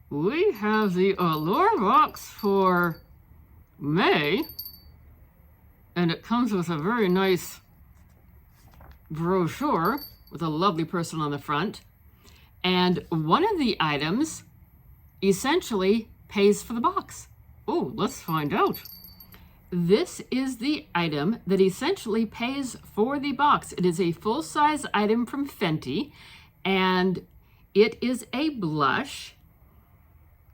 we have the Allure box for May, and it comes with a very nice brochure with a lovely person on the front. And one of the items essentially pays for the box. Oh, let's find out. This is the item that essentially pays for the box. It is a full-size item from Fenty, and it is a blush.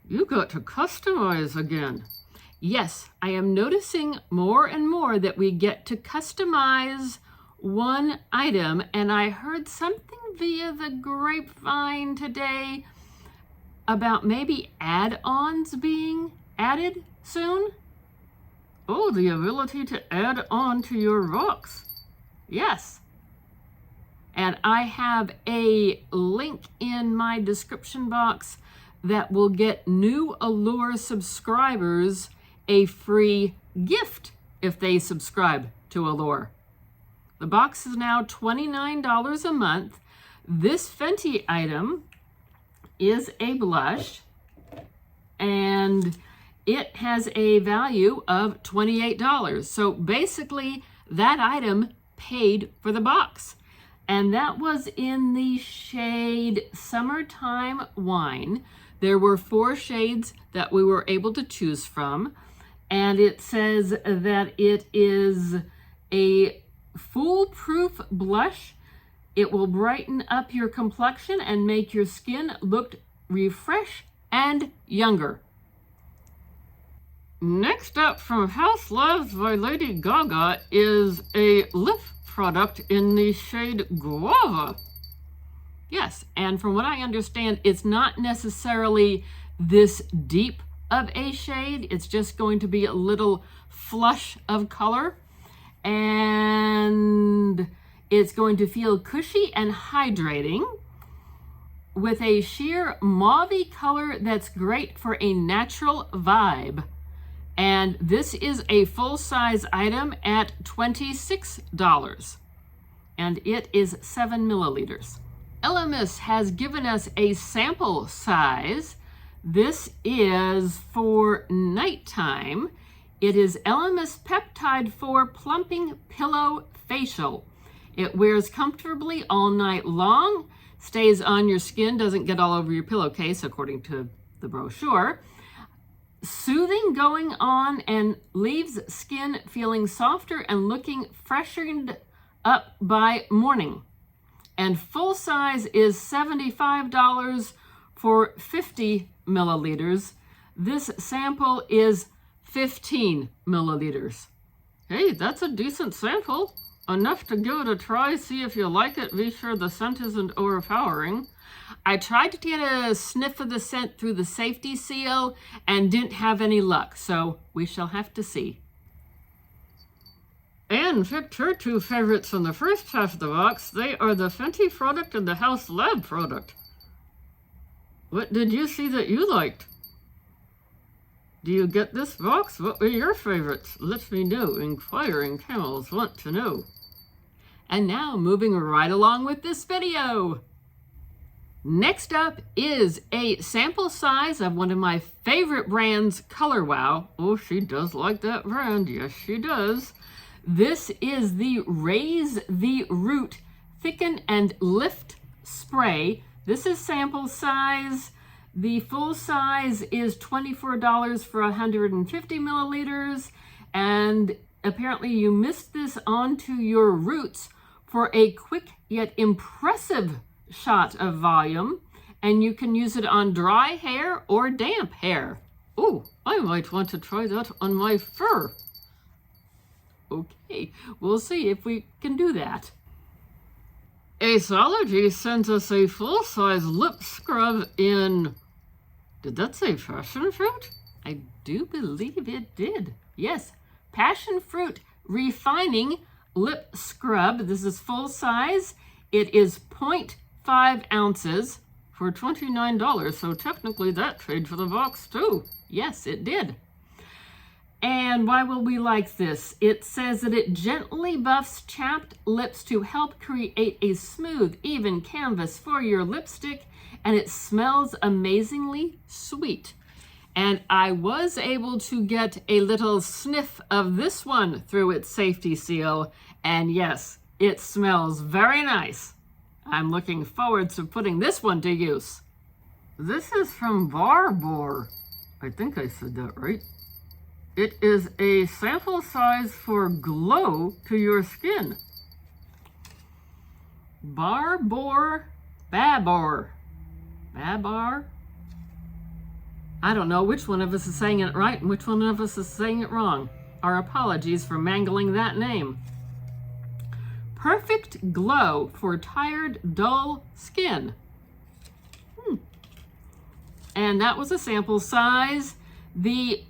You got to customize again. Yes, I am noticing more and more that we get to customize one item, and I heard something via the grapevine today about maybe add-ons being added soon. Oh, the ability to add on to your box. Yes. And I have a link in my description box that will get new Allure subscribers a free gift if they subscribe to Allure. The box is now $29 a month. This Fenty item is a blush, and it has a value of $28. So basically, that item paid for the box. And that was in the shade Summertime Wine. There were 4 shades that we were able to choose from. And it says that it is a foolproof blush. It will brighten up your complexion and make your skin look refreshed and younger. Next up from House Loves by Lady Gaga is a lip product in the shade Guava. Yes, and from what I understand, it's not necessarily this deep of a shade. It's just going to be a little flush of color, and it's going to feel cushy and hydrating with a sheer mauve-y color that's great for a natural vibe. And this is a full-size item at $26, and it is 7 milliliters. Elemis has given us a sample size. This is for nighttime. It is Elemis Peptide 4 Plumping Pillow Facial. It wears comfortably all night long, stays on your skin, doesn't get all over your pillowcase, according to the brochure. Soothing going on, and leaves skin feeling softer and looking freshened up by morning. And full size is $75 for 50 milliliters. This sample is 15 milliliters. Hey, that's a decent sample. Enough to give it a try, see if you like it. Be sure the scent isn't overpowering. I tried to get a sniff of the scent through the safety seal and didn't have any luck, so we shall have to see. Anne picked her 2 favorites in the first half of the box. They are the Fenty product and the House Lab product. What did you see that you liked? Do you get this box? What were your favorites? Let me know. Inquiring camels want to know. And now, moving right along with this video. Next up is a sample size of one of my favorite brands, Color Wow. Oh, she does like that brand. Yes, she does. This is the Raise the Root Thicken and Lift Spray. This is sample size. The full size is $24 for 150 milliliters. And apparently you mist this onto your roots for a quick yet impressive shot of volume, and you can use it on dry hair or damp hair. Oh, I might want to try that on my fur. Okay, we'll see if we can do that. Aceology sends us a full-size lip scrub in, did that say passion fruit? I do believe it did. Yes, passion fruit refining lip scrub. This is full size. It is 0.5 ounces for $29, so technically that paid for the box too. Yes, it did. And why will we like this? It says that it gently buffs chapped lips to help create a smooth, even canvas for your lipstick, and it smells amazingly sweet. And I was able to get a little sniff of this one through its safety seal, and yes, it smells very nice. I'm looking forward to putting this one to use. This is from Barbour. I think I said that right. It is a sample size for glow to your skin. Babor. I don't know which one of us is saying it right and which one of us is saying it wrong. Our apologies for mangling that name. Perfect glow for tired, dull skin. And that was a sample size. The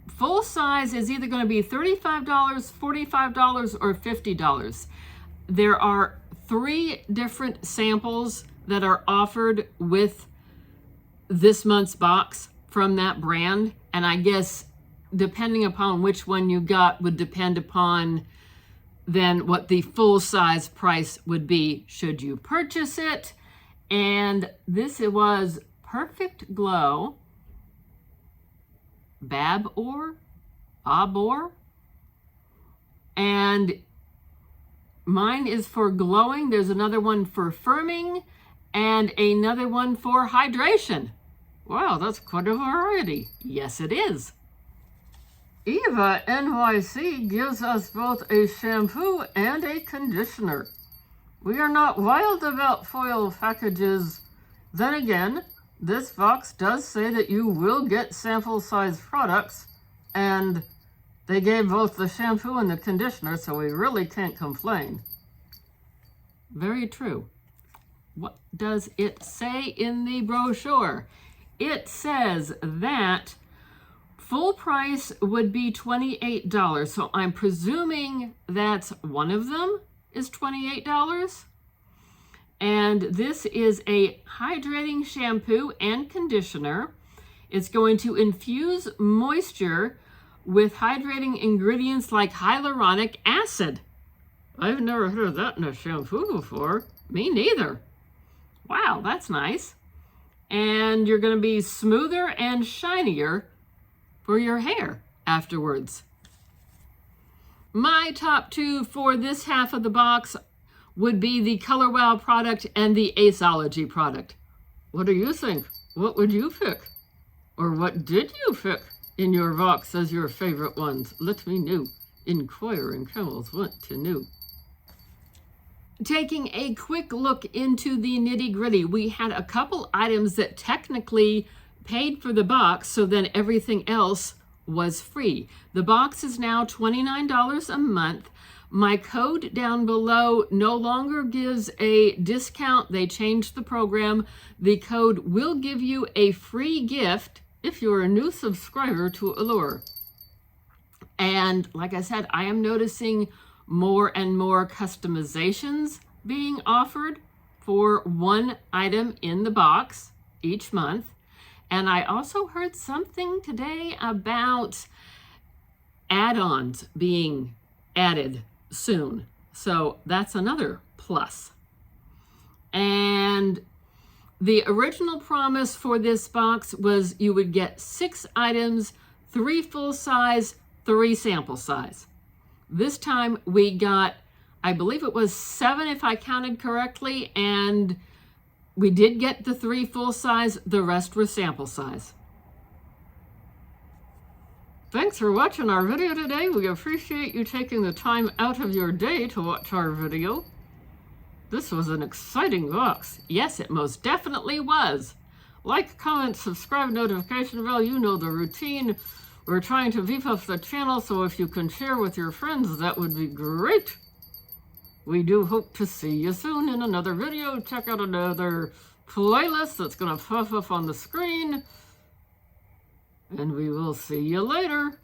full size is either going to be $35, $45, or $50. There are 3 different samples that are offered with this month's box from that brand. And I guess depending upon which one you got would depend upon then what the full size price would be should you purchase it. And this it was Perfect Glow. Babor, and mine is for glowing. There's another one for firming and another one for hydration. Wow, that's quite a variety. Yes, it is. Eva NYC gives us both a shampoo and a conditioner. We are not wild about foil packages. Then again, this box does say that you will get sample size products, and they gave both the shampoo and the conditioner, so we really can't complain. Very true. What does it say in the brochure? It says that full price would be $28, so I'm presuming that one of them is $28. And this is a hydrating shampoo and conditioner. It's going to infuse moisture with hydrating ingredients like hyaluronic acid. I've never heard of that in a shampoo before. Me neither. Wow, that's nice. And you're going to be smoother and shinier for your hair afterwards. My top 2 for this half of the box would be the Color Wow product and the Aceology product. What do you think? What would you pick? Or what did you pick in your box as your favorite ones? Let me know. Inquiring camels want to know. Taking a quick look into the nitty-gritty, we had a couple items that technically paid for the box, so then everything else was free. The box is now $29 a month. My code down below no longer gives a discount. They changed the program. The code will give you a free gift if you're a new subscriber to Allure. And like I said, I am noticing more and more customizations being offered for one item in the box each month. And I also heard something today about add-ons being added soon. So that's another plus. And the original promise for this box was you would get 6 items, 3 full size, 3 sample size. This time we got, I believe it was 7 if I counted correctly, and we did get the 3 full size, the rest were sample size. Thanks for watching our video today. We appreciate you taking the time out of your day to watch our video. This was an exciting box. Yes, it most definitely was. Like, comment, subscribe, notification bell, you know the routine. We're trying to beef up the channel, so if you can share with your friends, that would be great. We do hope to see you soon in another video. Check out another playlist that's going to pop up on the screen. And we will see you later.